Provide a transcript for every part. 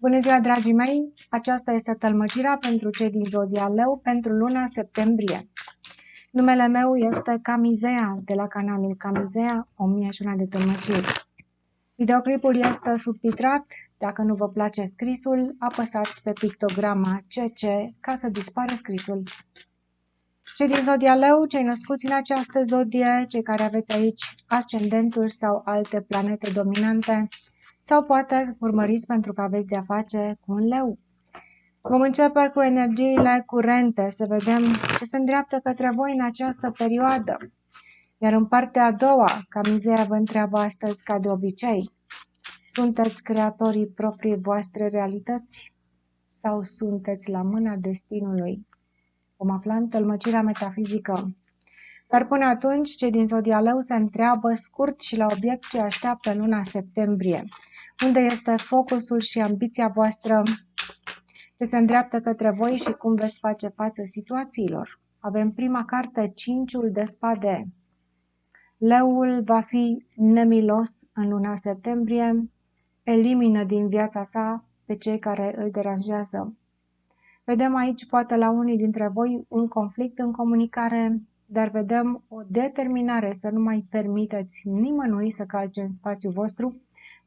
Bună ziua, dragii mei! Aceasta este tălmăcirea pentru cei din Zodia Leu pentru luna septembrie. Numele meu este Camizea, de la canalul Camizea, 1001 de tălmăciri. Videoclipul este subtitrat. Dacă nu vă place scrisul, apăsați pe pictograma CC ca să dispară scrisul. Cei din Zodia Leu, cei născuți în această zodie, cei care aveți aici ascendentul sau alte planete dominante, sau poate urmăriți pentru că aveți de-a face cu un leu. Vom începe cu energiile curente, să vedem ce se îndreaptă către voi în această perioadă. Iar în partea a doua, Camizea vă întreabă astăzi, ca de obicei, sunteți creatorii proprii voastre realități sau sunteți la mâna destinului? Vom afla în tălmăcirea metafizică. Dar până atunci, cei din Zodia Leu se întreabă scurt și la obiect ce așteaptă luna septembrie. Unde este focusul și ambiția voastră? Ce se îndreaptă către voi și cum veți face față situațiilor? Avem prima carte, 5-ul de spade. Leul va fi nemilos în luna septembrie, elimină din viața sa pe cei care îl deranjează. Vedem aici, poate la unii dintre voi, un conflict în comunicare, dar vedem o determinare să nu mai permiteți nimănui să calce în spațiul vostru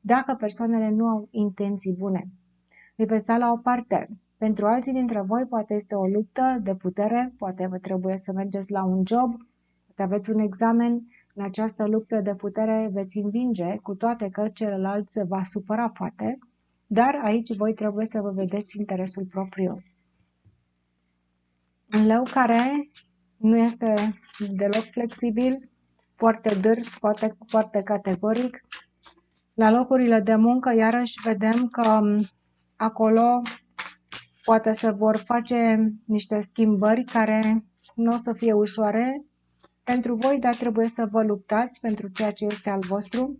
dacă persoanele nu au intenții bune. Îi veți da la o parte. Pentru alții dintre voi poate este o luptă de putere, poate vă trebuie să mergeți la un job, poate aveți un examen. În această luptă de putere veți învinge, cu toate că celălalt se va supăra poate, dar aici voi trebuie să vă vedeți interesul propriu. Un leu care nu este deloc flexibil, foarte dârs, foarte categoric. La locurile de muncă, iarăși, vedem că acolo poate se vor face niște schimbări care nu o să fie ușoare pentru voi, dar trebuie să vă luptați pentru ceea ce este al vostru.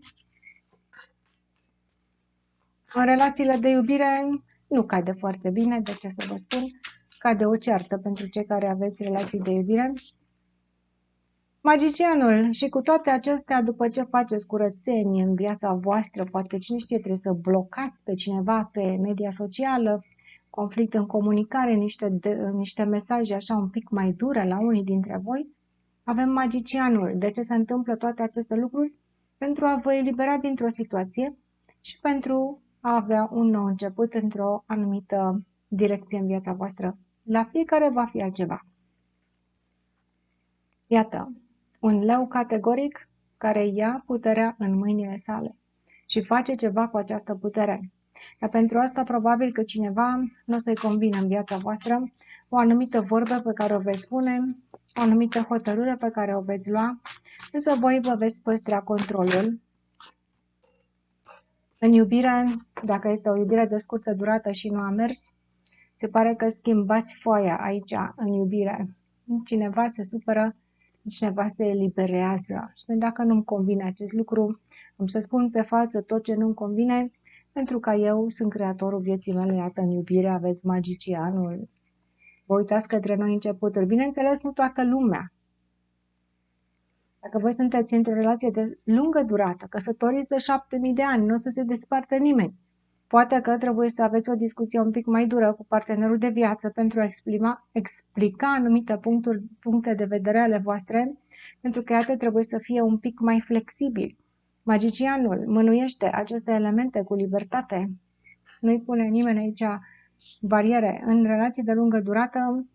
În relațiile de iubire nu cade foarte bine, de ce să vă spun, cade o ceartă pentru cei care aveți relații de iubire. Magicianul, și cu toate acestea, după ce faceți curățenie în viața voastră, poate cine știe, trebuie să blocați pe cineva pe media socială, conflict în comunicare, niște mesaje așa un pic mai dure la unii dintre voi, avem magicianul. De ce se întâmplă toate aceste lucruri? Pentru a vă elibera dintr-o situație și pentru a avea un nou început într-o anumită direcție în viața voastră. La fiecare va fi altceva. Iată, un leu categoric care ia puterea în mâinile sale și face ceva cu această putere. Dar pentru asta probabil că cineva nu o să-i convine în viața voastră o anumită vorbă pe care o veți spune, o anumită hotărâre pe care o veți lua, însă voi vă veți păstra controlul. În iubire, dacă este o iubire de scurtă durată și nu a mers, se pare că schimbați foaia aici în iubire. Cineva se supără, cineva se eliberează. Și dacă nu-mi convine acest lucru, îmi să spun pe față tot ce nu-mi convine, pentru că eu sunt creatorul vieții mele, iată, în iubire aveți magicianul. Vă uitați către noi începuturi. Bineînțeles, nu toată lumea. Dacă voi sunteți într-o relație de lungă durată, căsătoriți de 7000 de ani, nu o să se despartă nimeni. Poate că trebuie să aveți o discuție un pic mai dură cu partenerul de viață pentru a explica anumite puncte de vedere ale voastre, pentru că iată trebuie să fie un pic mai flexibil. Magicianul mânuiește aceste elemente cu libertate. Nu-i pune nimeni aici bariere. În relații de lungă durată,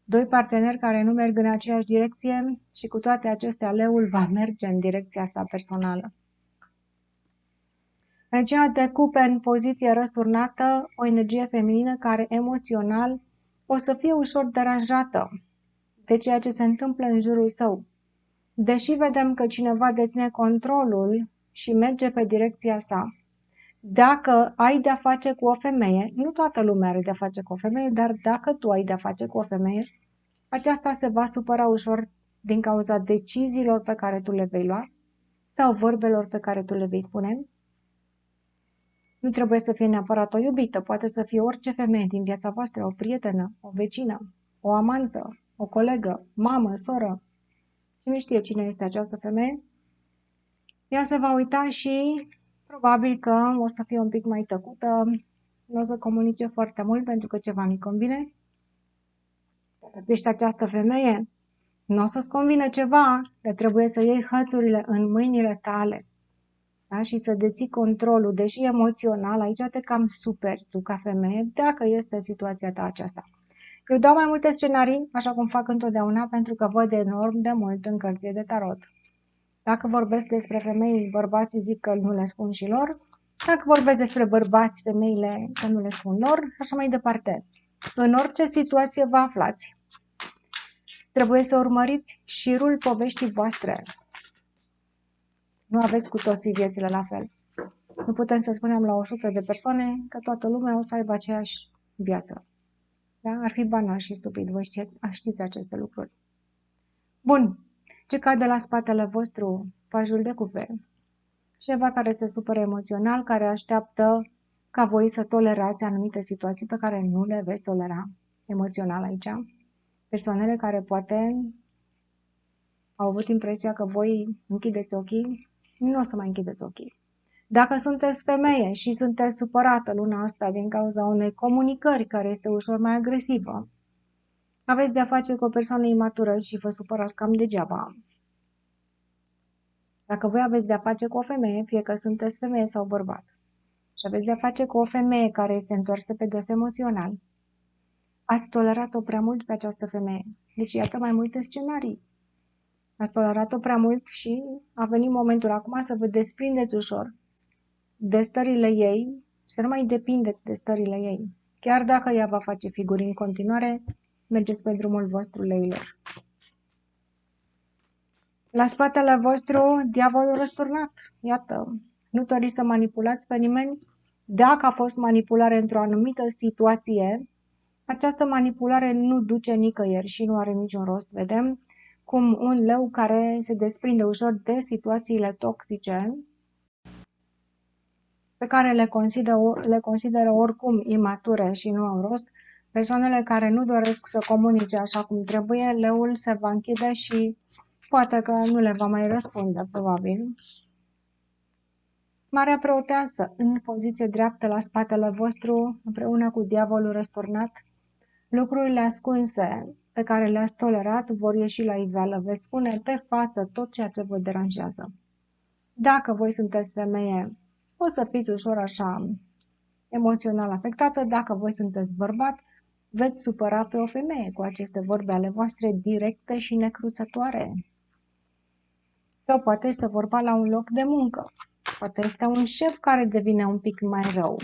doi parteneri care nu merg în aceeași direcție și cu toate acestea leul va merge în direcția sa personală. Regina de cupe în poziție răsturnată, o energie feminină care emoțional o să fie ușor deranjată de ceea ce se întâmplă în jurul său. Deși vedem că cineva deține controlul și merge pe direcția sa, dacă ai de-a face cu o femeie, nu toată lumea are de-a face cu o femeie, dar dacă tu ai de-a face cu o femeie, aceasta se va supăra ușor din cauza deciziilor pe care tu le vei lua sau vorbelor pe care tu le vei spune. Nu trebuie să fie neapărat o iubită, poate să fie orice femeie din viața voastră, o prietenă, o vecină, o amantă, o colegă, mamă, soră. Cine știe cine este această femeie? Ea se va uita și probabil că o să fie un pic mai tăcută, nu o să comunice foarte mult pentru că ceva nu-i convine. Dacă ești această femeie, nu o să-ți convină ceva, dar trebuie să iei hățurile în mâinile tale. Da? Și să deții controlul, deși emoțional, aici te cam superi tu ca femeie, dacă este situația ta aceasta. Eu dau mai multe scenarii, așa cum fac întotdeauna, pentru că văd enorm de mult în cărțile de tarot. Dacă vorbesc despre femei, bărbații zic că nu le spun și lor. Dacă vorbesc despre bărbați, femeile, că nu le spun lor, așa mai departe. În orice situație vă aflați, trebuie să urmăriți șirul poveștii voastre. Nu aveți cu toții viețile la fel. Nu putem să spunem la 100 de persoane că toată lumea o să aibă aceeași viață. Da? Ar fi banal și stupid, voi știți aceste lucruri. Bun. Ce cade la spatele vostru? Pajul de cupe. Ceva care se supără emoțional, care așteaptă ca voi să tolerați anumite situații pe care nu le veți tolera emoțional aici. Persoanele care poate au avut impresia că voi închideți ochii, nu o să mai închideți ochii. Dacă sunteți femeie și sunteți supărată luna asta din cauza unei comunicări care este ușor mai agresivă, aveți de-a face cu o persoană imatură și vă supărați cam degeaba. Dacă voi aveți de-a face cu o femeie, fie că sunteți femeie sau bărbat, și aveți de-a face cu o femeie care este întoarsă pe dos emoțional, ați tolerat-o prea mult pe această femeie. Deci iată mai multe scenarii. Ați tolerat-o prea mult și a venit momentul acum să vă desprindeți ușor de stările ei, să nu mai depindeți de stările ei. Chiar dacă ea va face figuri în continuare, mergeți pe drumul vostru, leilor. La spatele vostru, diavolul răsturnat. Iată, nu doriți să manipulați pe nimeni. Dacă a fost manipulare într-o anumită situație, această manipulare nu duce nicăieri și nu are niciun rost. Vedem cum un leu care se desprinde ușor de situațiile toxice, pe care le consideră oricum imature și nu au rost, persoanele care nu doresc să comunice așa cum trebuie, leul se va închide și poate că nu le va mai răspunde, probabil. Marea Preoteasă, în poziție dreaptă la spatele vostru, împreună cu diavolul răsturnat, lucrurile ascunse pe care le-ați tolerat vor ieși la iveală. Veți spune pe față tot ceea ce vă deranjează. Dacă voi sunteți femeie, o să fiți ușor așa emoțional afectată. Dacă voi sunteți bărbat, veți supăra pe o femeie cu aceste vorbe ale voastre directe și necruțătoare. Sau poate este vorba la un loc de muncă. Poate este un șef care devine un pic mai rău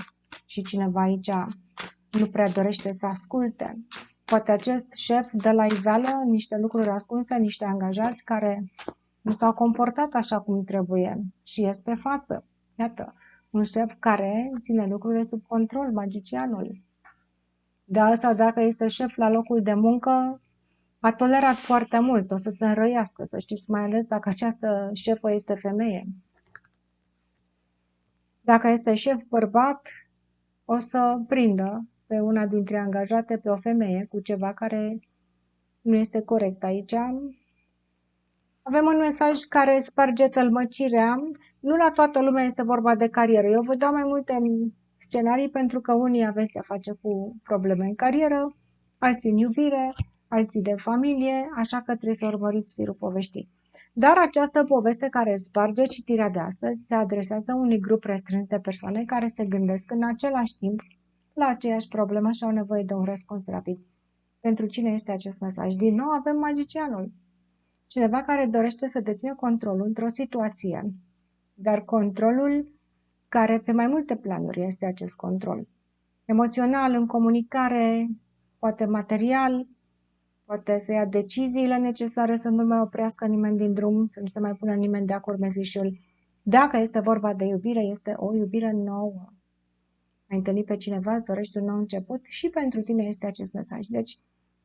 și cineva aici nu prea dorește să asculte. Poate acest șef dă la iveală niște lucruri ascunse, niște angajați care nu s-au comportat așa cum trebuie și ies pe față. Iată, un șef care ține lucrurile sub control, magicianul. De asta, dacă este șef la locul de muncă, a tolerat foarte mult, o să se înrăiască, să știți, mai ales dacă această șefă este femeie. Dacă este șef bărbat, o să prindă pe una dintre angajate, pe o femeie, cu ceva care nu este corect aici. Avem un mesaj care sparge tălmăcirea. Nu la toată lumea este vorba de carieră. Eu vă dau mai multe scenarii pentru că unii aveți de-a face cu probleme în carieră, alții în iubire, alții de familie, așa că trebuie să urmăriți firul poveștii. Dar această poveste care sparge citirea de astăzi se adresează unui grup restrâns de persoane care se gândesc în același timp la aceeași problemă și au nevoie de un răspuns rapid. Pentru cine este acest mesaj? Din nou avem magicianul. Cineva care dorește să dețină controlul într-o situație, dar controlul care pe mai multe planuri este acest control. Emoțional, în comunicare, poate material, poate să ia deciziile necesare să nu mai oprească nimeni din drum, să nu se mai pună nimeni de acord mezișul. Dacă este vorba de iubire, este o iubire nouă. Ai întâlnit pe cineva, îți dorești un nou început și pentru tine este acest mesaj. Deci,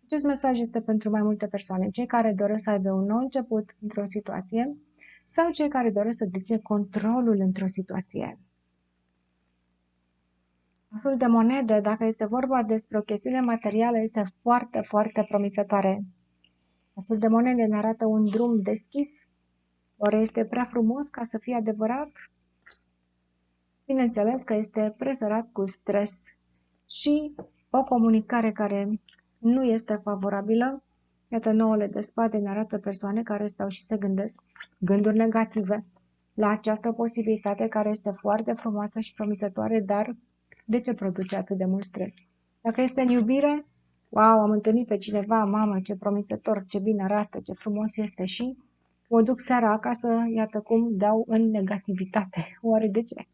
acest mesaj este pentru mai multe persoane. Cei care doresc să aibă un nou început într-o situație sau cei care doresc să dețină controlul într-o situație. Asul de monede, dacă este vorba despre o chestiune materială, este foarte, foarte promițătoare. Asul de monede ne arată un drum deschis. Oare este prea frumos ca să fie adevărat? Bineînțeles că este presărat cu stres și o comunicare care nu este favorabilă. Iată, 9 de spade ne arată persoane care stau și se gândesc gânduri negative la această posibilitate care este foarte frumoasă și promițătoare, dar de ce produce atât de mult stres? Dacă este în iubire, wow, am întâlnit pe cineva, mamă, ce promițător, ce bine arată, ce frumos este și mă duc seara acasă, iată cum dau în negativitate. Oare de ce?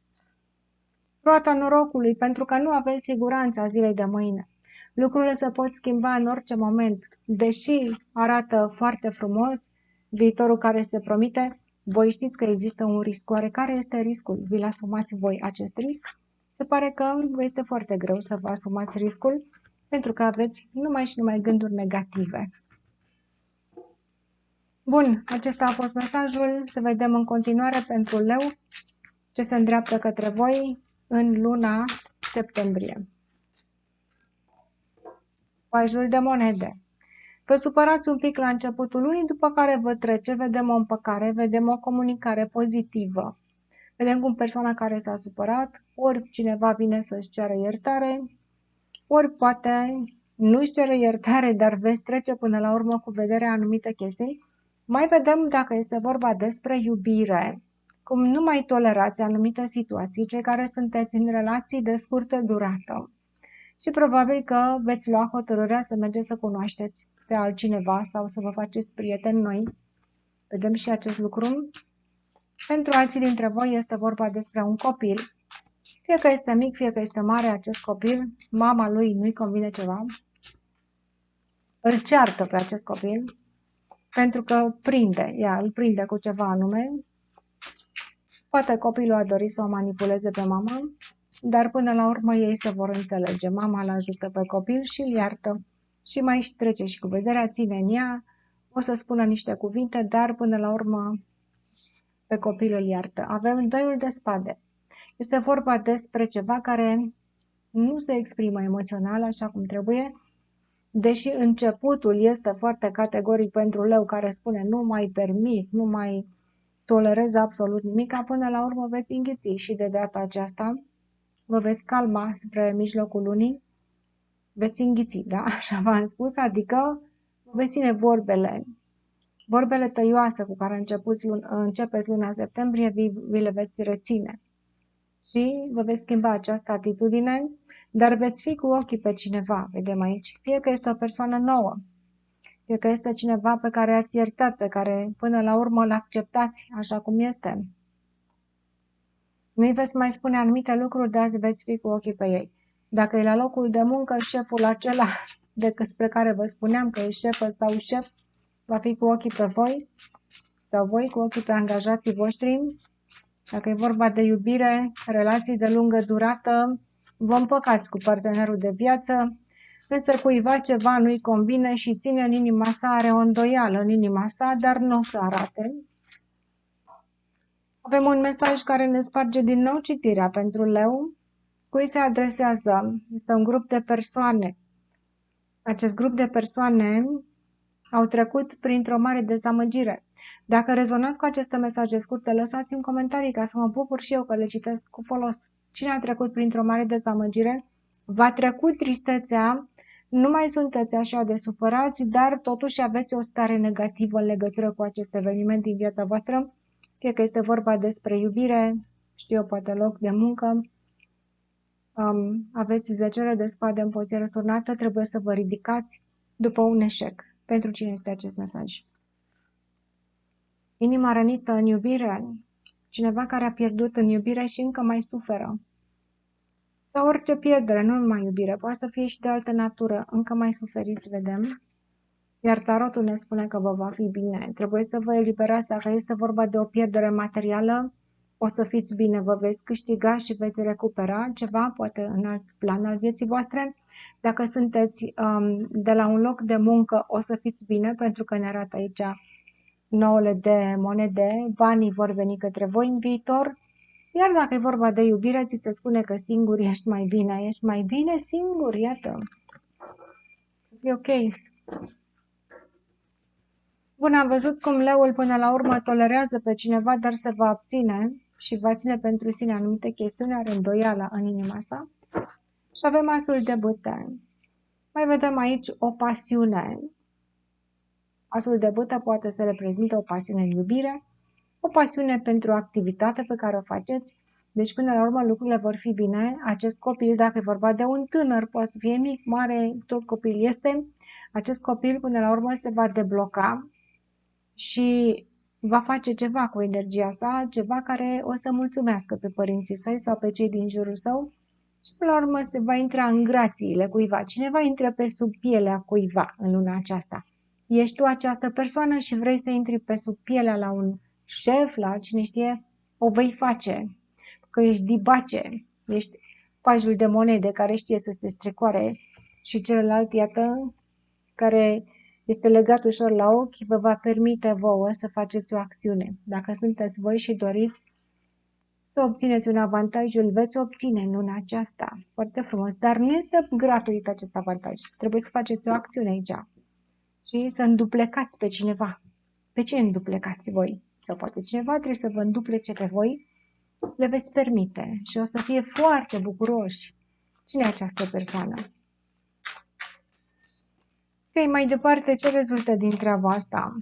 Roata norocului, pentru că nu avem siguranța zilei de mâine. Lucrurile se pot schimba în orice moment. Deși arată foarte frumos viitorul care se promite, voi știți că există un risc. Oare care este riscul? Vi-l asumați voi acest risc? Se pare că vă este foarte greu să vă asumați riscul, pentru că aveți numai și numai gânduri negative. Bun, acesta a fost mesajul. Să vedem în continuare pentru leu ce se îndreaptă către voi în luna septembrie. Pajul de monede. Vă supărați un pic la începutul lunii, după care vă trece, vedem o împăcare, vedem o comunicare pozitivă. Vedem cum persoana care s-a supărat, ori cineva vine să-și ceară iertare, ori poate nu-și cere iertare, dar veți trece până la urmă cu vederea anumite chestii. Mai vedem dacă este vorba despre iubire, cum nu mai tolerați anumite situații, cei care sunteți în relații de scurtă durată. Și probabil că veți lua hotărârea să mergeți să cunoașteți pe altcineva sau să vă faceți prieteni noi. Vedem și acest lucru. Pentru alții dintre voi este vorba despre un copil. Fie că este mic, fie că este mare acest copil, mama lui nu-i convine ceva. Îl ceartă pe acest copil pentru că îl prinde cu ceva anume. Poate copilul a dorit să o manipuleze pe mama, dar până la urmă ei se vor înțelege. Mama îl ajută pe copil și îl iartă. Și mai trece și cu vederea, ține în ea, o să spună niște cuvinte, dar până la urmă pe copil îl iartă. Avem 2 de spade. Este vorba despre ceva care nu se exprimă emoțional așa cum trebuie, deși începutul este foarte categoric pentru leu care spune nu mai permit, nu mai tolerez absolut nimic, până la urmă veți înghiți și de data aceasta vă veți calma spre mijlocul lunii, veți înghiți, da? Așa v-am spus, adică veți ține vorbele tăioase cu care începeți luna septembrie, vi le veți reține și vă veți schimba această atitudine, dar veți fi cu ochii pe cineva, vedem aici, fie că este o persoană nouă, fie că este cineva pe care ați iertat, pe care până la urmă îl acceptați așa cum este. Nu-i veți mai spune anumite lucruri, dar veți fi cu ochii pe ei. Dacă e la locul de muncă, șeful acela despre care vă spuneam că e șefă sau șef, va fi cu ochii pe voi sau voi cu ochii pe angajații voștri. Dacă e vorba de iubire, relații de lungă durată, vă împăcați cu partenerul de viață, însă cuiva ceva nu-i convine și ține în inima sa, are o îndoială în inima sa, dar nu o să arate. Avem un mesaj care ne sparge din nou citirea pentru leu. Cui se adresează? Este un grup de persoane. Acest grup de persoane au trecut printr-o mare dezamăgire. Dacă rezonați cu aceste mesaje scurte, lăsați-mi comentarii ca să mă bucur și eu că le citesc cu folos. Cine a trecut printr-o mare dezamăgire? V-a trecut tristețea, nu mai sunteți așa de supărați, dar totuși aveți o stare negativă în legătură cu acest eveniment din viața voastră, fie că este vorba despre iubire, știu eu, poate loc de muncă, aveți 10 de spade în poziție răsturnată, trebuie să vă ridicați după un eșec. Pentru cine este acest mesaj? Inima rănită în iubire, cineva care a pierdut în iubire și încă mai suferă. Sau orice pierdere, nu numai iubire, poate să fie și de altă natură, încă mai suferiți, vedem. Iar tarotul ne spune că vă va fi bine. Trebuie să vă eliberați dacă este vorba de o pierdere materială, o să fiți bine, vă veți câștiga și veți recupera ceva, poate în alt plan al vieții voastre. Dacă sunteți de la un loc de muncă, o să fiți bine, pentru că ne arată aici 9 de monede, banii vor veni către voi în viitor. Iar dacă e vorba de iubire, ți se spune că singur ești mai bine singur, iată. Să fie ok. Bun, am văzut cum leul până la urmă tolerează pe cineva, dar se va abține și va ține pentru sine anumite chestiuni, are îndoiala în inima sa Și avem asul de bâte. Mai vedem aici o pasiune. Asul de bâte poate să reprezinte o pasiune în iubire, o pasiune pentru o activitate pe care o faceți. Deci, până la urmă, lucrurile vor fi bine. Acest copil, dacă e vorba de un tânăr, poate să fie mic, mare, tot copil este, acest copil, până la urmă, se va debloca și va face ceva cu energia sa, ceva care o să mulțumească pe părinții săi sau pe cei din jurul său și, până la urmă, se va intra în grațiile cuiva. Cineva intră pe sub pielea cuiva în luna aceasta. Ești tu această persoană și vrei să intri pe sub pielea la un șef, la cine știe, o vei face. Că ești dibace, ești pajul de monede care știe să se strecoare și celălalt, iată, care este legat ușor la ochi, vă va permite vouă să faceți o acțiune. Dacă sunteți voi și doriți să obțineți un avantaj, îl veți obține în luna aceasta. Foarte frumos, dar nu este gratuit acest avantaj. Trebuie să faceți o acțiune aici și să înduplecați pe cineva. Pe ce înduplecați voi? Sau poate cineva trebuie să vă înduplece pe voi, le veți permite și o să fie foarte bucuroși. Cine e această persoană? Ok, mai departe, ce rezultă din treaba asta?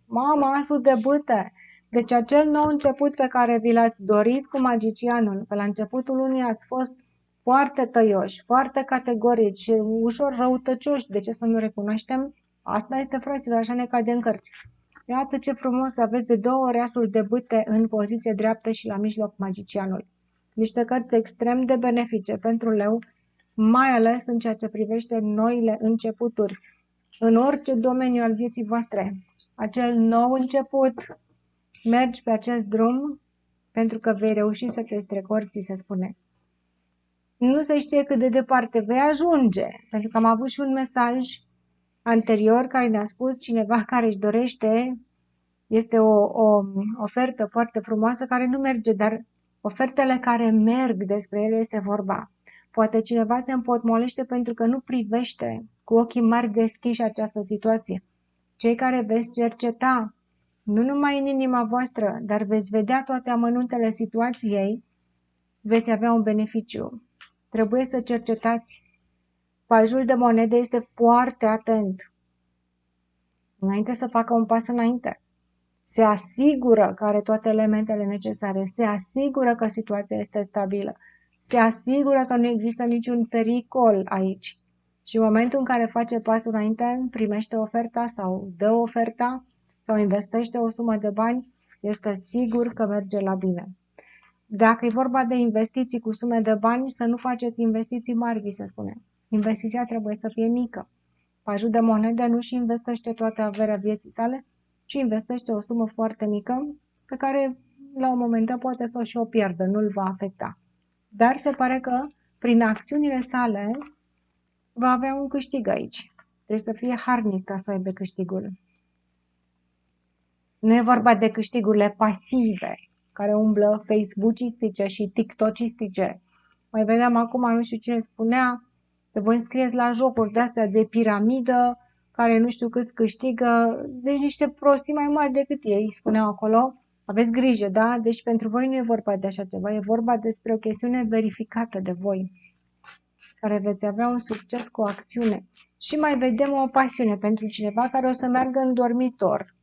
Mama, asul de bâte. Deci acel nou început pe care vi l-ați dorit cu magicianul, că la începutul lunii ați fost foarte tăioși, foarte categorici și ușor răutăcioși, de ce să nu recunoaștem? Asta este, fraților, așa ne cade în cărți. Iată ce frumos aveți de 2 ori asul de bâte în poziție dreaptă și la mijloc magicianul. Niște cărți extrem de benefice pentru leu, mai ales în ceea ce privește noile începuturi, în orice domeniu al vieții voastre. Acel nou început, mergi pe acest drum pentru că vei reuși să te strecori, ți se spune. Nu se știe cât de departe vei ajunge, pentru că am avut și un mesaj anterior care ne-a spus cineva care își dorește, este o ofertă foarte frumoasă care nu merge, dar ofertele care merg, despre ele este vorba. Poate cineva se împotmolește pentru că nu privește cu ochii mari deschiși această situație. Cei care veți cerceta, nu numai în inima voastră, dar veți vedea toate amănuntele situației, veți avea un beneficiu. Trebuie să cercetați. Pajul de monede este foarte atent înainte să facă un pas înainte. Se asigură că are toate elementele necesare, se asigură că situația este stabilă, se asigură că nu există niciun pericol aici. Și în momentul în care face pasul înainte, primește oferta sau dă oferta sau investește o sumă de bani, este sigur că merge la bine. Dacă e vorba de investiții cu sume de bani, să nu faceți investiții mari, vi se spune. Investiția trebuie să fie mică. Pajul de monede nu și investește toată averea vieții sale, ci investește o sumă foarte mică pe care la un moment dat poate să și o pierdă, nu îl va afecta. Dar se pare că prin acțiunile sale va avea un câștig aici. Trebuie să fie harnic ca să aibă câștigul. Nu e vorba de câștigurile pasive, care umblă Facebook-istice și TikTok-istice. Mai vedeam acum, nu știu cine spunea, să vă înscrieți la jocuri de-astea de piramidă, care nu știu cât câștigă, deci niște prostii mai mari decât ei, spuneau acolo. Aveți grijă, da? Deci pentru voi nu e vorba de așa ceva, e vorba despre o chestiune verificată de voi, care veți avea un succes cu o acțiune. Și mai vedem o pasiune pentru cineva care o să meargă în dormitor.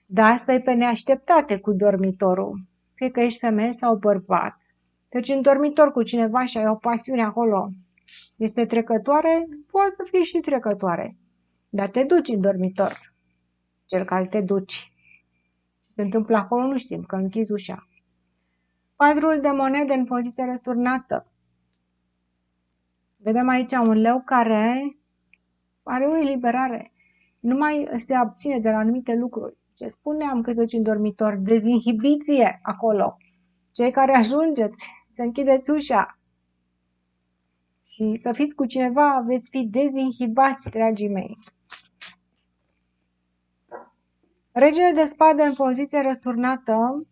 Dar asta e pe neașteptate cu dormitorul. Fie că ești femeie sau bărbat. Deci în dormitor cu cineva și ai o pasiune acolo. Este trecătoare? Poate să fie și trecătoare. Dar te duci în dormitor. Cel care te duci. Ce se întâmplă acolo nu știm, că închizi ușa. Padrul de monede în poziție răsturnată. Vedem aici un leu care are o eliberare. Nu mai se abține de la anumite lucruri. Ce spuneam că duci în dormitor? Dezinhibiție acolo. Cei care ajungeți, să închideți ușa și să fiți cu cineva, veți fi dezinhibați, dragii mei. Regele de spade în poziție răsturnată,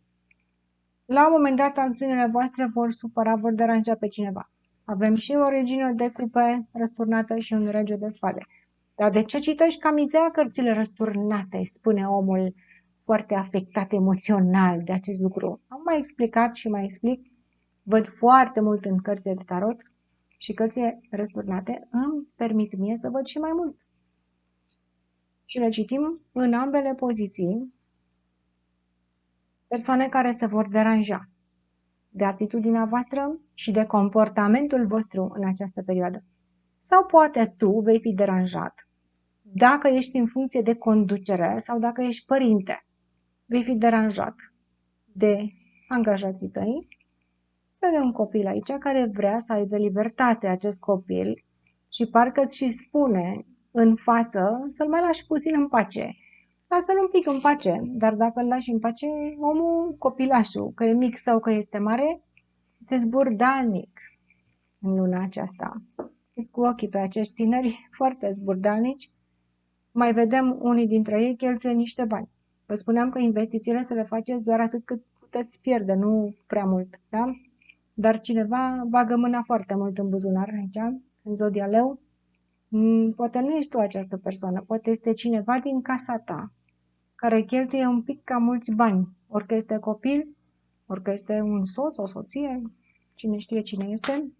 la un moment dat acțiunile voastre vor supăra, vor deranja pe cineva. Avem și o regină de cupe răsturnată și un rege de spade. Dar de ce citești Camizea cărțile răsturnate, spune omul foarte afectat emoțional de acest lucru. Am mai explicat și mai explic. Văd foarte mult în cărțile de tarot și cărțile răsturnate îmi permit mie să văd și mai mult. Și le citim în ambele poziții persoane care se vor deranja de atitudinea voastră și de comportamentul vostru în această perioadă. Sau poate tu vei fi deranjat dacă ești în funcție de conducere sau dacă ești părinte. Vei fi deranjat de angajații tăi sau de un copil aici care vrea să aibă libertate, acest copil, și parcă îți și spune în față să-l mai lași puțin în pace. Lasă-l un pic în pace, dar dacă îl lași în pace, omul, copilașul, că e mic sau că este mare, este zburdalnic în luna aceasta. Fiți cu ochii pe acești tineri foarte zburdalnici. Mai vedem unii dintre ei cheltuie niște bani. Vă spuneam că investițiile să le faceți doar atât cât puteți pierde, nu prea mult, da? Dar cineva bagă mâna foarte mult în buzunar aici, în zodia leu. Poate nu ești tu această persoană, poate este cineva din casa ta care cheltuie un pic cam mulți bani, orică este copil, orică este un soț, o soție, cine știe cine este,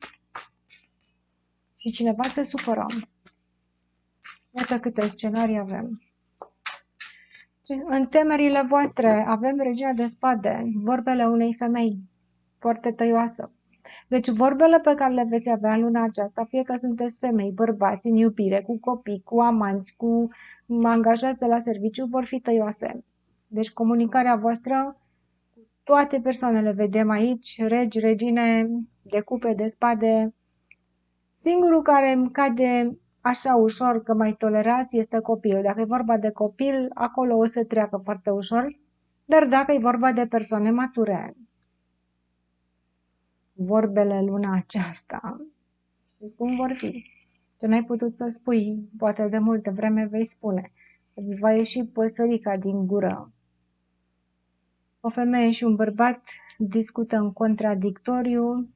și cineva se supără. Iată câte scenarii avem. În temerile voastre avem Regina de Spade, vorbele unei femei foarte tăioasă. Deci vorbele pe care le veți avea în luna aceasta, fie că sunteți femei, bărbați, în iubire, cu copii, cu amanți, cu angajați de la serviciu, vor fi tăioase. Deci comunicarea voastră, toate persoanele vedem aici, regi, regine, de cupe, de spade. Singurul care îmi cade așa ușor că mai tolerați este copilul. Dacă e vorba de copil, acolo o să treacă foarte ușor, dar dacă e vorba de persoane mature, vorbele luna aceasta, știți cum vor fi? Ce n-ai putut să spui, poate de multă vreme vei spune. Îți va ieși păsărica din gură. O femeie și un bărbat discută în contradictoriu,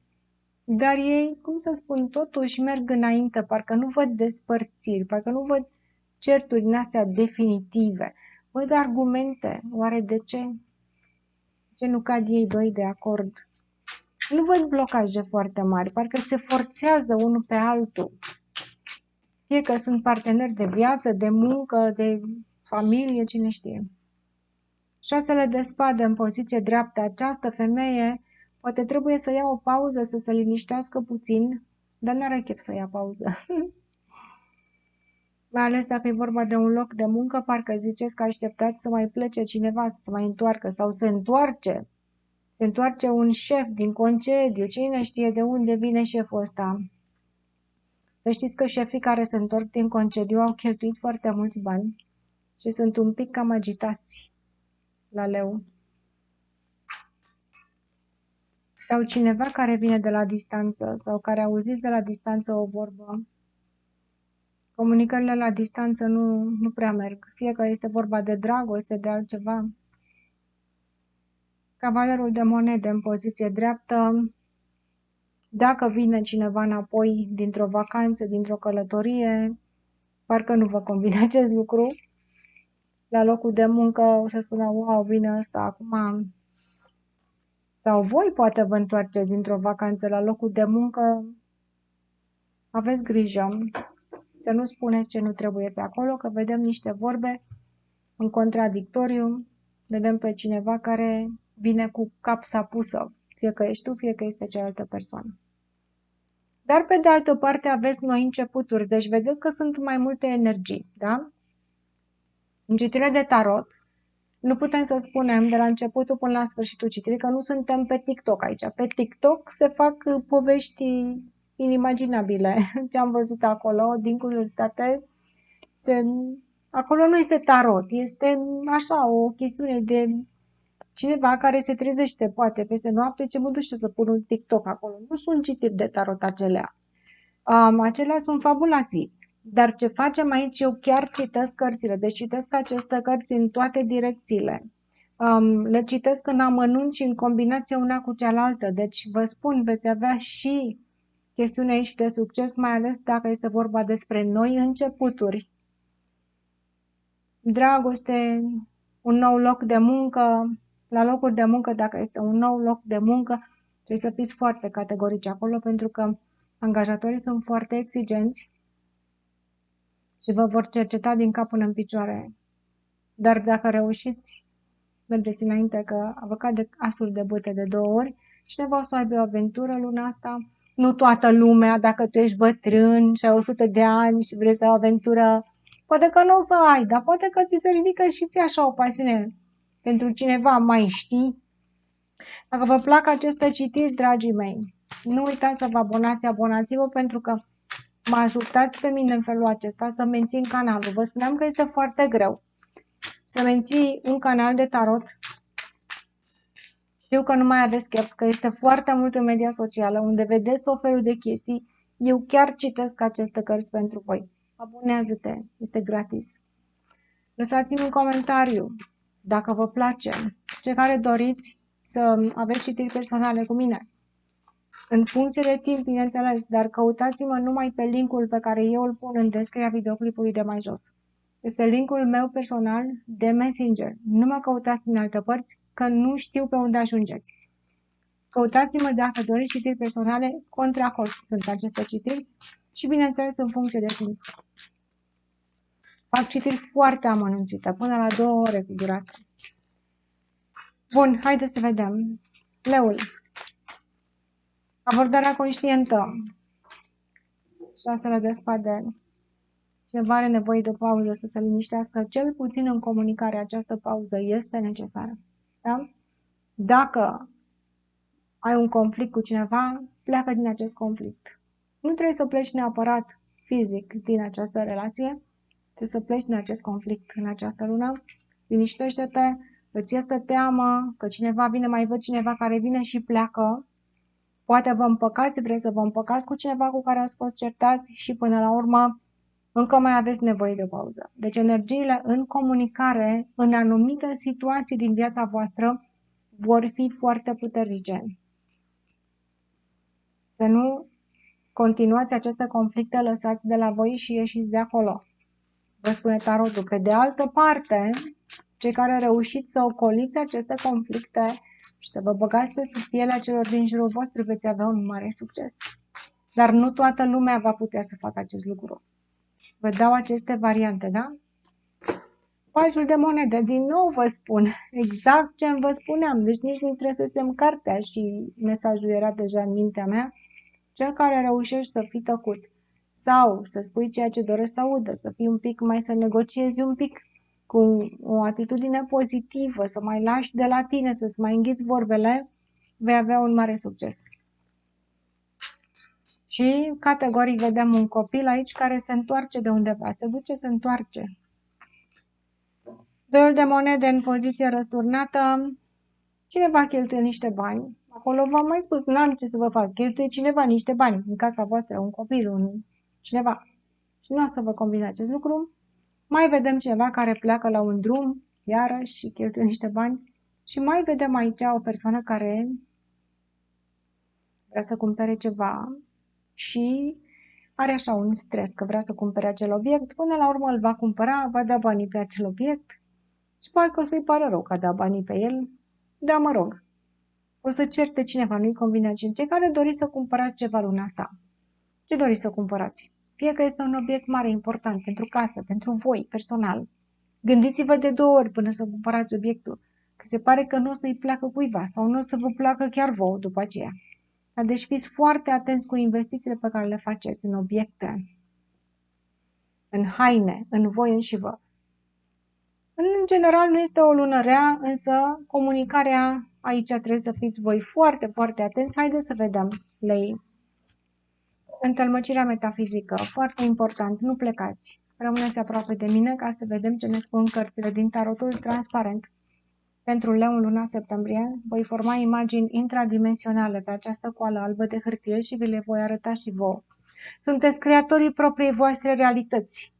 dar ei, cum să spun, totuși merg înainte, parcă nu văd despărțiri, parcă nu văd certuri din astea definitive. Văd argumente. Oare de ce? Ce nu cad ei doi de acord? Nu văd blocaje foarte mari, parcă se forțează unul pe altul. Fie că sunt parteneri de viață, de muncă, de familie, cine știe. Șasele de spade în poziție dreaptă, această femeie poate trebuie să ia o pauză, să se liniștească puțin, dar n-are chef să ia pauză. Mai ales dacă e vorba de un loc de muncă, parcă ziceți că așteptați să mai plece cineva, să se mai întoarcă sau se întoarce. Se întoarce un șef din concediu, cine știe de unde vine șeful ăsta. Să știți că șefii care se întorc din concediu au cheltuit foarte mulți bani și sunt un pic cam agitați la leu. Sau cineva care vine de la distanță sau care auziți de la distanță o vorbă. Comunicările la distanță nu prea merg, fie că este vorba de dragoste, de altceva. Cavalerul de monede în poziție dreaptă. Dacă vine cineva înapoi dintr-o vacanță, dintr-o călătorie, parcă nu vă convine acest lucru. La locul de muncă o să spună, wow, vine ăsta acum. Sau voi poate vă întoarceți dintr-o vacanță la locul de muncă. Aveți grijă să nu spuneți ce nu trebuie pe acolo, că vedem niște vorbe în contradictoriu. Vedem pe cineva care vine cu capsa pusă, fie că ești tu, fie că este cealaltă persoană. Dar pe de altă parte aveți noi începuturi, deci vedeți că sunt mai multe energii, da? În citire de tarot, nu putem să spunem de la începutul până la sfârșitul citirii că nu suntem pe TikTok aici. Pe TikTok se fac povești inimaginabile. Ce am văzut acolo, din curiozitate, acolo nu este tarot, este așa o chestiune de cineva care se trezește poate peste noapte, ce mă duce să pun un TikTok acolo. Nu sunt citiri de tarot acelea. Acelea sunt fabulații. Dar ce facem aici, eu chiar citesc cărțile, deci citesc aceste cărți în toate direcțiile. Le citesc în amănunt și în combinație una cu cealaltă. Deci vă spun, veți avea și chestiune aici de succes, mai ales dacă este vorba despre noi începuturi. Dragoste, un nou loc de muncă, la locuri de muncă, dacă este un nou loc de muncă, trebuie să fiți foarte categorici acolo, pentru că Angajatorii sunt foarte exigenți și vă vor cerceta din cap până în picioare. Dar dacă reușiți, mergeți înainte, că vă cade asul de bâte de 2 ori. Cineva o să aibă o aventură luna asta. Nu toată lumea, dacă tu ești bătrân și ai 100 de ani și vrei să ai o aventură, poate că nu o să ai, dar poate că ți se ridică și ție așa o pasiune pentru cineva, mai știi? Dacă vă plac aceste citiri, dragii mei, nu uitați să vă abonați-vă pentru că mă ajutați pe mine în felul acesta să mențin canalul. Vă spuneam că este foarte greu să menții un canal de tarot. Știu că nu mai aveți chef, că este foarte mult în media socială, unde vedeți tot felul de chestii. Eu chiar citesc aceste cărți pentru voi. Abonează-te, este gratis. Lăsați-mi un comentariu dacă vă place. Cei care doriți să aveți citiri personale cu mine. În funcție de timp, bineînțeles, dar căutați-mă numai pe linkul pe care eu îl pun în descrierea videoclipului de mai jos. Este linkul meu personal de Messenger. Nu mă căutați din alte părți, că nu știu pe unde ajungeți. Căutați-mă dacă doriți citiri personale, contra cost sunt aceste citiri și, bineînțeles, în funcție de timp. Fac citiri foarte amănunțite, până la 2 ore cu durată. Bun, haideți să vedem. Leul. Abordarea conștientă. 6 de spade. Cineva are nevoie de o pauză să se liniștească, cel puțin în comunicare, această pauză este necesară. Da? Dacă ai un conflict cu cineva, pleacă din acest conflict. Nu trebuie să pleci neapărat fizic din această relație, trebuie să pleci din acest conflict în această lună. Liniștește-te, îți este teamă că cineva vine, mai văd cineva care vine și pleacă. Poate vă împăcați, vreți să vă împăcați cu cineva cu care ați fost certați și până la urmă încă mai aveți nevoie de o pauză. Deci energiile în comunicare, în anumite situații din viața voastră, vor fi foarte puternice. Să nu continuați aceste conflicte, lăsați de la voi și ieșiți de acolo. Vă spune tarotul. Pe de altă parte, cei care reușiți să ocoliți aceste conflicte și să vă băgați pe sub pielea celor din jurul vostru, veți avea un mare succes. Dar nu toată lumea va putea să facă acest lucru. Vă dau aceste variante, da? Pasul de monede, din nou vă spun exact ce vă spuneam, deci nici nu trebuie să semn cartea și mesajul era deja în mintea mea. Cel care reușești să fii tăcut sau să spui ceea ce dorești să audă, să fii un pic mai, să negociezi un pic cu o atitudine pozitivă, să mai lași de la tine, să-ți mai înghiți vorbele, vei avea un mare succes. Și categoric vedem un copil aici care se întoarce de undeva, se duce, se întoarce. 2 de monede în poziție răsturnată, cineva cheltuie niște bani, acolo v-am mai spus, n-am ce să vă fac, cheltuie cineva niște bani în casa voastră, un copil, cineva. Și nu o să vă convine acest lucru. Mai vedem cineva care pleacă la un drum, iarăși, și cheltuie niște bani. Și mai vedem aici o persoană care vrea să cumpere ceva și are așa un stres că vrea să cumpere acel obiect. Până la urmă îl va cumpăra, va da banii pe acel obiect și parcă o să-i pare rău că a dat banii pe el. Da, mă rog. O să certe cineva, nu-i convine cei care doriți să cumpărați ceva luna asta. Ce doriți să cumpărați? Fie că este un obiect mare important pentru casă, pentru voi, personal. Gândiți-vă de 2 ori până să cumpărați obiectul, că se pare că nu o să-i placă cuiva sau nu o să vă placă chiar vouă după aceea. Deci fiți foarte atenți cu investițiile pe care le faceți în obiecte, în haine, în voi înșivă. În general nu este o lună rea, însă comunicarea aici trebuie să fiți voi foarte, foarte atenți. Haideți să vedem lei. Întâlmăcirea metafizică, foarte important, nu plecați. Rămâneți aproape de mine ca să vedem ce ne spun cărțile din tarotul transparent. Pentru leu în luna septembrie voi forma imagini intradimensionale pe această coală albă de hârtie și vi le voi arăta și vouă. Sunteți creatorii propriei voastre realități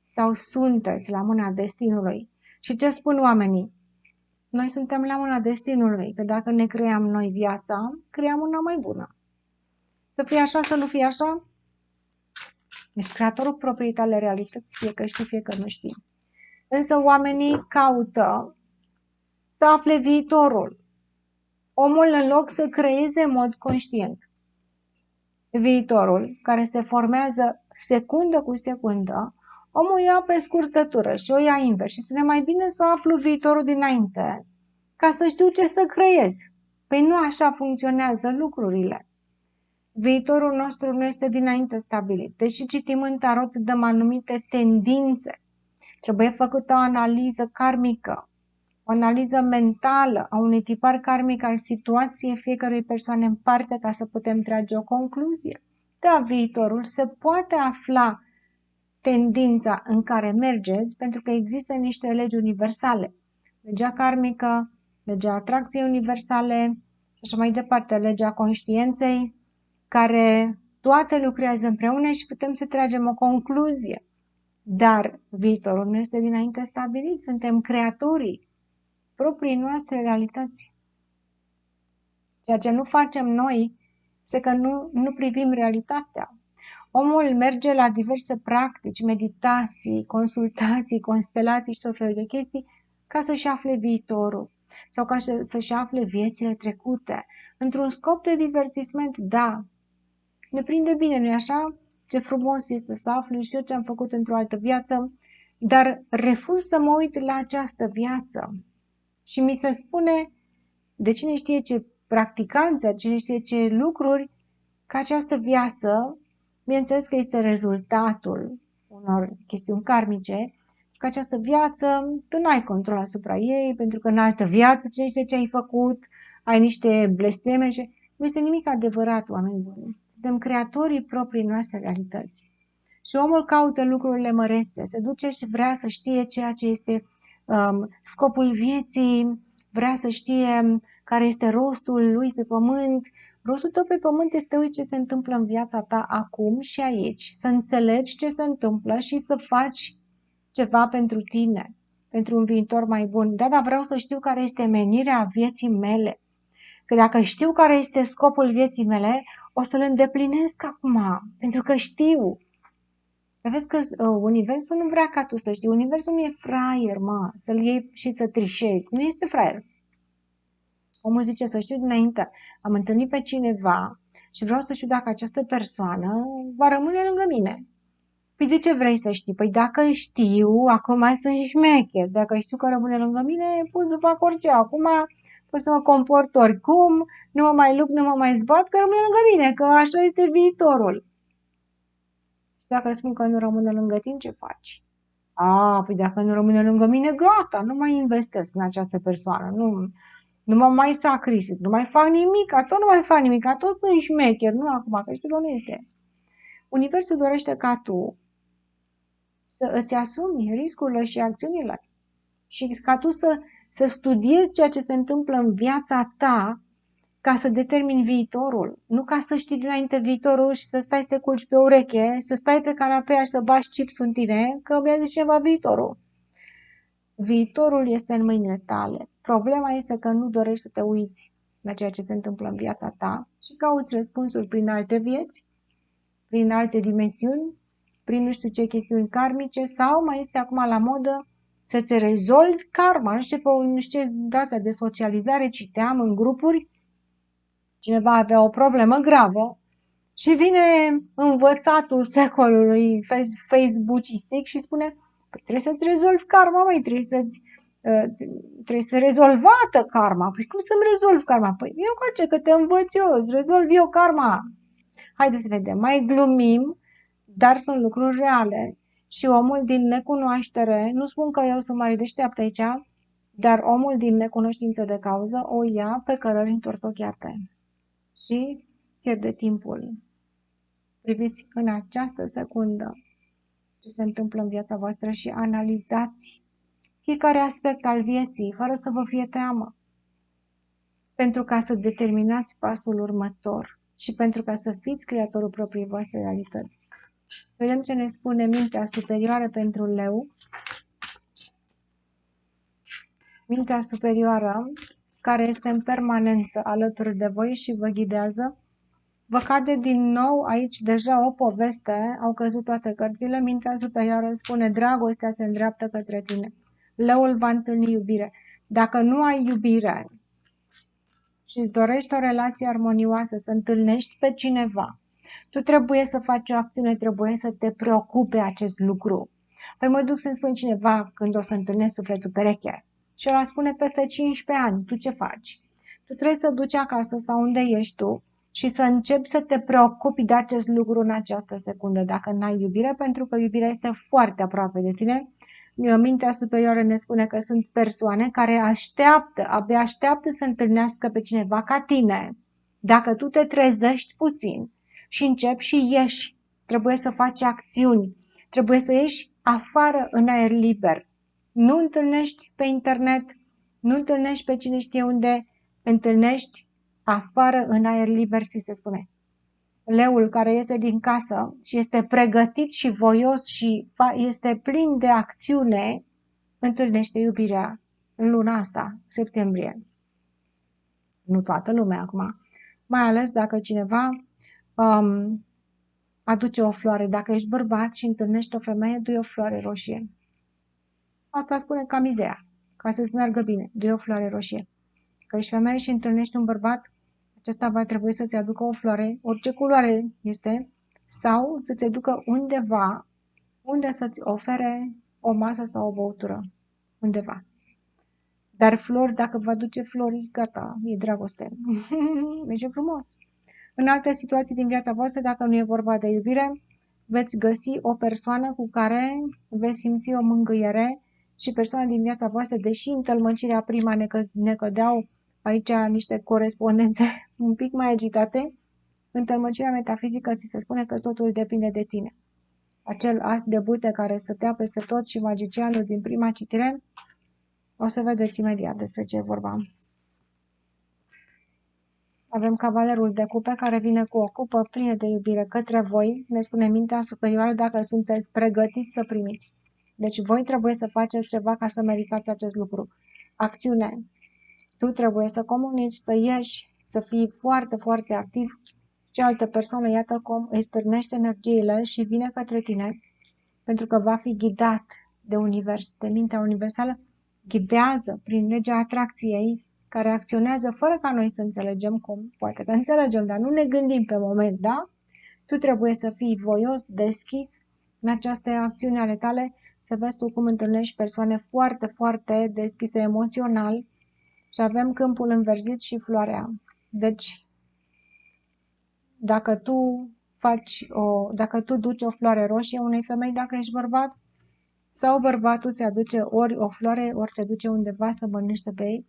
sau sunteți la mâna destinului? Și ce spun oamenii? Noi suntem la mâna destinului, că dacă ne creăm noi viața, creăm una mai bună. Să fie așa, să nu fie așa? Ești creatorul propriei tale realități, fie că știi, fie că nu știi. Însă oamenii caută să afle viitorul. Omul, în loc să creeze în mod conștient, viitorul, care se formează secundă cu secundă, omul ia pe scurtătură și o ia invers și spune mai bine să aflu viitorul dinainte ca să știu ce să creez. Păi nu așa funcționează lucrurile. Viitorul nostru nu este dinainte stabilit. Deși citim în tarot, dăm anumite tendințe. Trebuie făcută o analiză karmică, o analiză mentală a unui tipar karmic al situației fiecărei persoane în parte ca să putem trage o concluzie. Da, viitorul se poate afla tendința în care mergeți pentru că există niște legi universale. Legea karmică, legea atracției universale și așa mai departe, legea conștiinței, care toate lucrează împreună și putem să tragem o concluzie. Dar viitorul nu este dinainte stabilit, suntem creatorii proprii noastre realități. Ceea ce nu facem noi este că nu privim realitatea. Omul merge la diverse practici, meditații, consultații, constelații și tot felul de chestii ca să-și afle viitorul sau ca să-și afle viețile trecute. Într-un scop de divertisment, da, ne prinde bine, nu-i așa? Ce frumos este să aflu și eu ce am făcut într-o altă viață, dar refuz să mă uit la această viață. Și mi se spune de cine știe ce practicanță, cine știe ce lucruri, că această viață, bineînțeles că este rezultatul unor chestiuni karmice, că această viață, tu n-ai control asupra ei, pentru că în altă viață cine știe ce ai făcut, ai niște blesteme și nu este nimic adevărat, oameni buni. Suntem creatorii proprii noastre realități. Și omul caută lucrurile mărețe, se duce și vrea să știe ceea ce este scopul vieții, vrea să știe care este rostul lui pe pământ. Rostul tău pe pământ este uite ce se întâmplă în viața ta acum și aici, să înțelegi ce se întâmplă și să faci ceva pentru tine, pentru un viitor mai bun. Da, dar vreau să știu care este menirea vieții mele. Că dacă știu care este scopul vieții mele, o să-l îndeplinesc acum, pentru că știu. Vezi că universul nu vrea ca tu să știi. Universul nu e fraier, mă, să-l iei și să trișezi. Nu este fraier. Omul zice să știu dinainte. Am întâlnit pe cineva și vreau să știu dacă această persoană va rămâne lângă mine. Păi de ce vrei să știi? Păi dacă știu, acum sunt șmecher. Dacă știu că rămâne lângă mine, pot să fac orice. Acum pot să mă comport oricum, nu mă mai lupt, nu mă mai zbat, că rămâne lângă mine, că așa este viitorul. Dacă spun că nu rămâne lângă tine, ce faci? Păi dacă nu rămâne lângă mine, gata, nu mai investesc în această persoană, nu mă mai sacrific, nu mai fac nimic, tot nu mai fac nimic, tot sunt șmecher, nu acum, că știu că nu este. Universul dorește ca tu să îți asumi riscurile și acțiunile și ca tu să studiezi ceea ce se întâmplă în viața ta ca să determini viitorul, nu ca să știi dinainte viitorul și să stai să te culci pe ureche, să stai pe canapea și să bași chips în tine, că mi-a zis ceva viitorul. Viitorul este în mâinile tale. Problema este că nu dorești să te uiți la ceea ce se întâmplă în viața ta și cauți răspunsuri prin alte vieți, prin alte dimensiuni, prin nu știu ce chestiuni karmice sau mai este acum la modă să-ți rezolvi karma. Nu știu ce de-astea de socializare citeam în grupuri. Cineva avea o problemă gravă și vine învățatul secolului faceboocistic și spune păi trebuie să-ți rezolvi karma, măi, trebuie să rezolvată karma. Păi cum să-mi rezolv karma? Păi eu face că te învăț eu, îți rezolv eu karma. Haideți să vedem, mai glumim, dar sunt lucruri reale. Și omul din necunoaștere, nu spun că eu sunt mare deșteaptă aici, dar omul din necunoștință de cauză o ia pe cărări întortocheate și pierde timpul. Priviți în această secundă ce se întâmplă în viața voastră și analizați fiecare aspect al vieții, fără să vă fie teamă, pentru ca să determinați pasul următor și pentru ca să fiți creatorul propriei voastre realități. Vedem ce ne spune mintea superioară pentru leu. Mintea superioară, care este în permanență alături de voi și vă ghidează, vă cade din nou aici deja o poveste, au căzut toate cărțile, mintea superioară spune dragostea se îndreaptă către tine. Leul va întâlni iubire. Dacă nu ai iubire și îți dorești o relație armonioasă, să întâlnești pe cineva Tu trebuie să faci o acțiune, trebuie să te preocupe acest lucru. Păi mă duc să-mi spun cineva când o să întâlnesc sufletul pereche și ăla spune peste 15 ani, tu ce faci? Tu trebuie să duci acasă sau unde ești tu și să începi să te preocupi de acest lucru în această secundă, dacă n-ai iubire, pentru că iubirea este foarte aproape de tine. Mintea superioară ne spune că sunt persoane care abia așteaptă să întâlnească pe cineva ca tine. Dacă tu te trezești puțin și începi și ieși, trebuie să faci acțiuni, trebuie să ieși afară în aer liber. Nu întâlnești pe internet, nu întâlnești pe cine știe unde, întâlnești afară în aer liber, ți se spune. Leul care iese din casă și este pregătit și voios și este plin de acțiune, întâlnește iubirea în luna asta, septembrie. Nu toată lumea acum. Mai ales dacă cineva aduce o floare. Dacă ești bărbat și întâlnești o femeie, du-i o floare roșie. Asta spune Camizea, ca să-ți meargă bine. Du-i o floare roșie. Că ești femeie și întâlnești un bărbat, acesta va trebui să-ți aducă o floare, orice culoare este, sau să te ducă undeva unde să-ți ofere o masă sau o băutură. Undeva. Dar flori, dacă vă aduce flori, gata, e dragoste. Deci e frumos. În alte situații din viața voastră, dacă nu e vorba de iubire, veți găsi o persoană cu care veți simți o mângâiere și persoana din viața voastră, deși în tălmăcirea prima ne cădeau aici niște corespondențe un pic mai agitate, în tălmăcirea metafizică ți se spune că totul depinde de tine. Acel as de bute care stătea peste tot și magicianul din prima citire, o să vedeți imediat despre ce e vorba. Avem cavalerul de cupe care vine cu o cupă plină de iubire către voi, ne spune mintea superioară dacă sunteți pregătiți să primiți. Deci voi trebuie să faceți ceva ca să meritați acest lucru. Acțiune. Tu trebuie să comunici, să ieși, să fii foarte, foarte activ. Cealaltă persoană, iată cum îi stârnește energiile și vine către tine, pentru că va fi ghidat de univers, de mintea universală, ghidează prin legea atracției, care acționează fără ca noi să înțelegem cum. Poate că înțelegem, dar nu ne gândim pe moment, da? Tu trebuie să fii voios, deschis în această acțiune ale tale, să vezi tu cum întâlnești persoane foarte, foarte deschise emoțional și avem câmpul înverzit și floarea. Deci, dacă tu duci o floare roșie unei femei, dacă ești bărbat, sau bărbatul ți aduce ori o floare, ori te duce undeva să mănânci, să bei,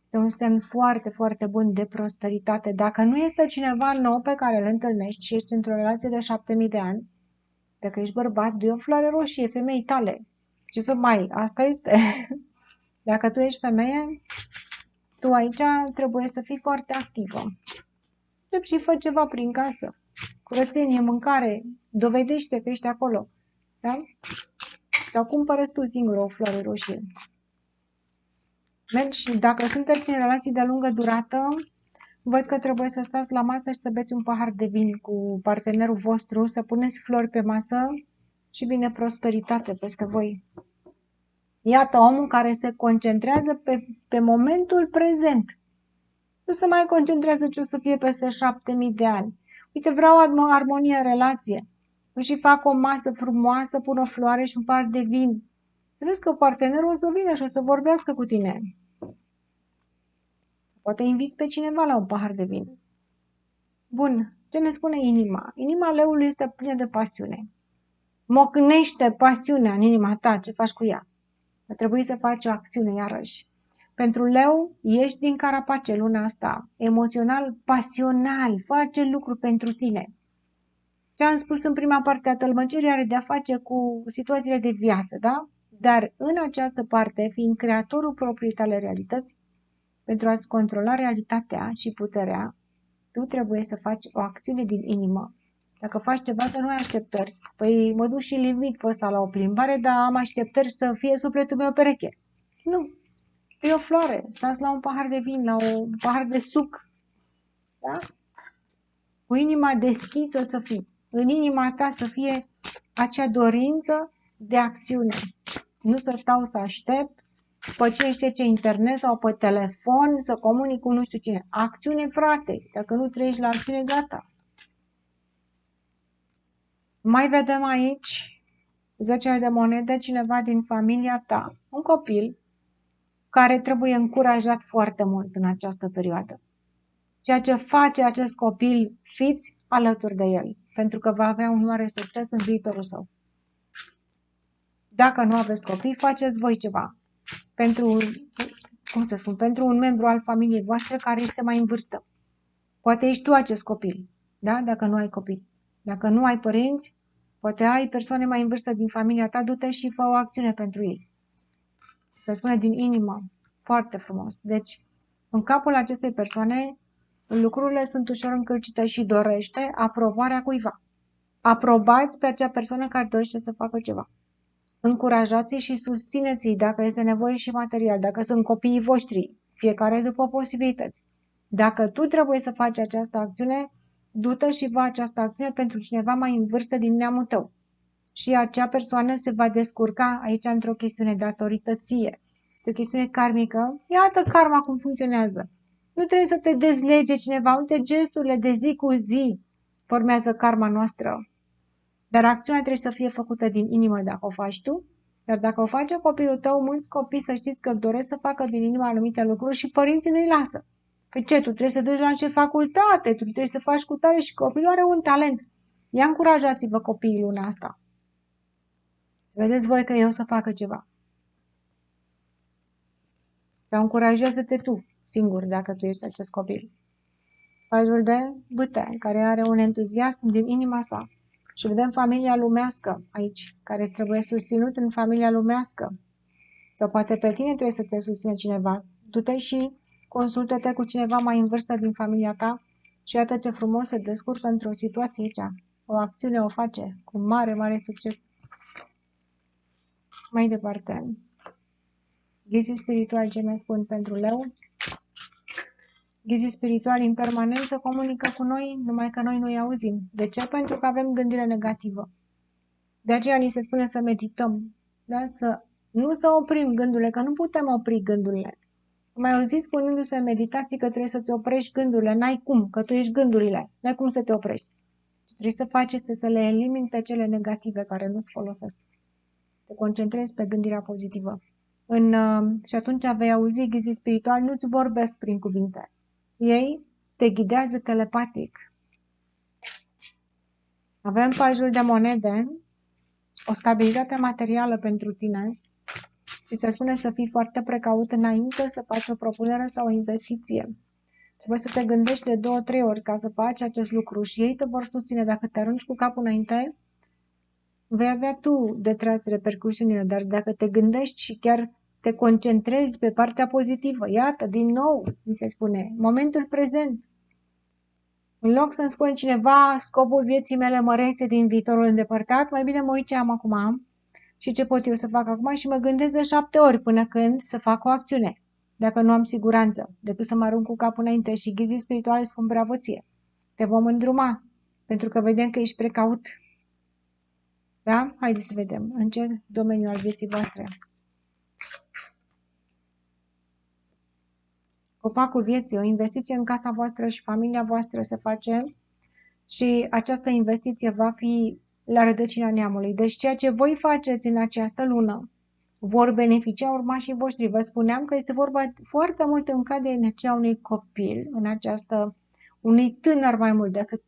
este un semn foarte, foarte bun de prosperitate. Dacă nu este cineva nou pe care îl întâlnești și ești într-o relație de 7000 de ani, dacă ești bărbat, dă o floare roșie femeii tale. Ce să mai, asta este. Dacă tu ești femeie, tu aici trebuie să fii foarte activă. Și fă ceva prin casă. Curățenie, mâncare, dovedește că ești acolo. Da? Sau cumpără tu singur o floare roșie. Mergi, dacă sunteți în relații de lungă durată, văd că trebuie să stați la masă și să beți un pahar de vin cu partenerul vostru, să puneți flori pe masă și vine prosperitate peste voi. Iată omul care se concentrează pe momentul prezent. Nu se mai concentrează ce o să fie peste 7000 de ani. Uite, vreau armonie în relație. Și fac o masă frumoasă, pun o floare și un pahar de vin. Vezi că partenerul o să vină și o să vorbească cu tine. Poate inviți pe cineva la un pahar de vin. Bun, ce ne spune inima? Inima leului este plină de pasiune. Mocnește pasiunea în inima ta, ce faci cu ea. Va trebui să faci o acțiune iarăși. Pentru leu, ieși din carapace luna asta. Emoțional, pasional, face lucru pentru tine. Ce am spus în prima parte a tălmăcirii are de-a face cu situațiile de viață, da? Dar în această parte, fiind creatorul propriei tale realități, pentru a-ți controla realitatea și puterea, tu trebuie să faci o acțiune din inimă. Dacă faci ceva, să nu ai așteptări. Păi mă duc și limit pe ăsta la o plimbare, dar am așteptări să fie sufletul meu pereche. Nu. E o floare. Stați la un pahar de vin, la un pahar de suc. Da? Cu inima deschisă să fii. În inima ta să fie acea dorință de acțiune. Nu să stau să aștept pe cine știe ce internet sau pe telefon să comunic cu nu știu cine. Acțiune, frate. Dacă nu treci la acțiune, gata. Mai vedem aici 10 de monede, cineva din familia ta, un copil care trebuie încurajat foarte mult în această perioadă. Ceea ce face acest copil, fiți alături de el, pentru că va avea un mare succes în viitorul său. Dacă nu aveți copii, faceți voi ceva pentru, pentru un membru al familiei voastre care este mai în vârstă. Poate ești tu acest copil, da? Dacă nu ai copii. Dacă nu ai părinți, poate ai persoane mai în vârstă din familia ta, du-te și fă o acțiune pentru ei. Se spune din inimă, foarte frumos. Deci, în capul acestei persoane, lucrurile sunt ușor încălcite și dorește aprobarea cuiva. Aprobați pe acea persoană care dorește să facă ceva. Încurajați-i și susțineți-i dacă este nevoie și material, dacă sunt copiii voștri, fiecare după posibilități. Dacă tu trebuie să faci această acțiune, du-te și fă această acțiune pentru cineva mai în vârstă din neamul tău. Și acea persoană se va descurca aici într-o chestiune datorită ție. Este o chestiune karmică. Iată karma cum funcționează. Nu trebuie să te dezlege cineva. Uite, gesturile de zi cu zi formează karma noastră. Dar acțiunea trebuie să fie făcută din inimă dacă o faci tu. Dar dacă o face copilul tău, mulți copii să știți că doresc să facă din inimă anumite lucruri și părinții nu-i lasă. Păi ce, tu trebuie să duci la ce facultate, tu trebuie să faci cu tare și copilul are un talent. Ia încurajați-vă copiii luna asta. Să vedeți voi că eu să facă ceva. Sau încurajează-te tu, singur, dacă tu ești acest copil. Pajul de bâte, care are un entuziasm din inima sa. Și vedem familia lumească aici, care trebuie susținut în familia lumească. Sau poate pe tine trebuie să te susține cineva. Du-te și consultă-te cu cineva mai în vârstă din familia ta și iată ce frumos se descurcă într-o situație aici. O acțiune o face cu mare, mare succes. Mai departe. Ghizii spirituali ce ne spun pentru leu. Ghizii spirituali în permanență comunică cu noi, numai că noi nu-i auzim. De ce? Pentru că avem gândire negativă. De aceea ni se spune să medităm, da? Nu să oprim gândurile, că nu putem opri gândurile. Mai auziți spunându-se în meditații că trebuie să-ți oprești gândurile. N-ai cum, că tu ești gândurile. N-ai cum să te oprești. Ce trebuie să faci este să le elimini pe cele negative care nu-ți folosesc. Te concentrezi pe gândirea pozitivă. Și atunci vei auzi ghizii spirituali, nu-ți vorbesc prin cuvinte. Ei te ghidează telepatic. Avem pajul de monede, o stabilitate materială pentru tine și se spune să fii foarte precaut înainte să faci o propunere sau o investiție. Trebuie să te gândești de 2-3 ori ca să faci acest lucru și ei te vor susține. Dacă te arunci cu capul înainte, vei avea tu de tras repercusiunile, dar dacă te gândești și chiar te concentrezi pe partea pozitivă, iată, din nou, se spune, momentul prezent. În loc să-mi spune cineva scopul vieții mele mărețe din viitorul îndepărtat, mai bine mă uit ce am acum și ce pot eu să fac acum și mă gândesc de 7 ori până când să fac o acțiune, dacă nu am siguranță, decât să mă arunc cu capul înainte și ghizii spirituali spun bravo ție. Te vom îndruma, pentru că vedem că ești precaut. Da? Haideți să vedem în ce domeniu al vieții voastre. Copacul vieții, o investiție în casa voastră și familia voastră se face și această investiție va fi la rădăcina neamului. Deci ceea ce voi faceți în această lună vor beneficia urmașii voștri. Vă spuneam că este vorba foarte mult în caz de energia unui copil, unui tânăr mai mult decât,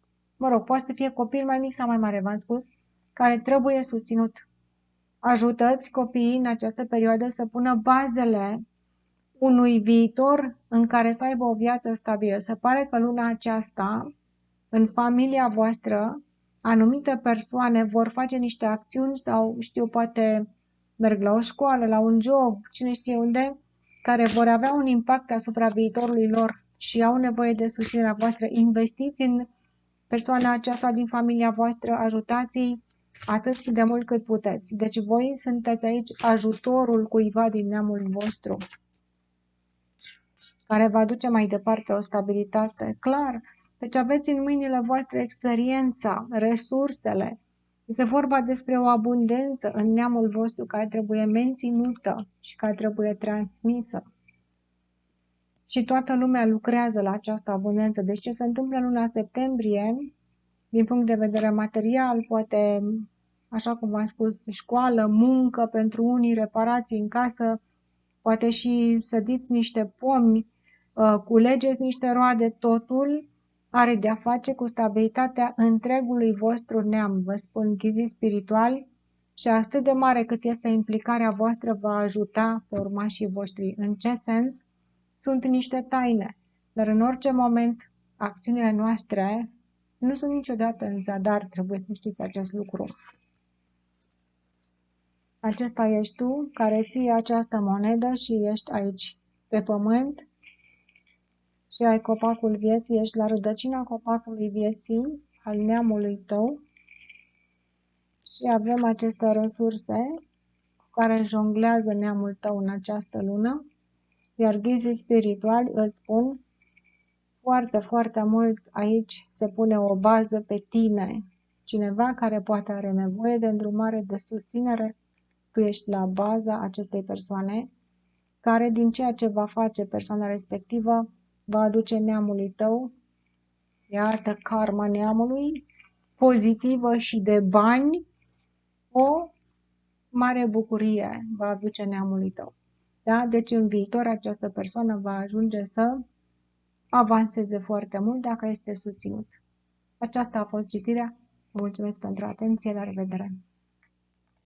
poate să fie copil mai mic sau mai mare, v-am spus, care trebuie susținut. Ajutați copiii în această perioadă să pună bazele unui viitor în care să aibă o viață stabilă. Se pare că luna aceasta, în familia voastră, anumite persoane vor face niște acțiuni sau, poate merg la o școală, la un job, cine știe unde, care vor avea un impact asupra viitorului lor și au nevoie de susținerea voastră. Investiți în persoana aceasta din familia voastră, ajutați-i atât de mult cât puteți. Deci voi sunteți aici ajutorul cuiva din neamul vostru, care va duce mai departe o stabilitate. Clar, deci aveți în mâinile voastre experiența, resursele. Este vorba despre o abundență în neamul vostru care trebuie menținută și care trebuie transmisă. Și toată lumea lucrează la această abundență. Deci ce se întâmplă în luna septembrie din punct de vedere material, poate, așa cum v-am spus, școală, muncă pentru unii, reparații în casă, poate și sădiți niște pomi, culegeți niște roade, totul are de-a face cu stabilitatea întregului vostru neam, vă spun, ghizii spirituali, și atât de mare cât este implicarea voastră va ajuta pe urmașii voștri. În ce sens? Sunt niște taine, dar în orice moment acțiunile noastre nu sunt niciodată în zadar, trebuie să știți acest lucru. Acesta ești tu care ții această monedă și ești aici pe pământ și ai copacul vieții, ești la rădăcina copacului vieții al neamului tău și avem aceste resurse cu care jonglează neamul tău în această lună, iar ghizii spirituali îți spun foarte, foarte mult aici se pune o bază pe tine, cineva care poate are nevoie de îndrumare, de susținere, tu ești la baza acestei persoane, care din ceea ce va face persoana respectivă va aduce neamului tău, iată karma neamului, pozitivă și de bani, o mare bucurie va aduce neamului tău. Da? Deci în viitor această persoană va ajunge să avanseze foarte mult dacă este susținut. Aceasta a fost citirea. Mulțumesc pentru atenție, la revedere!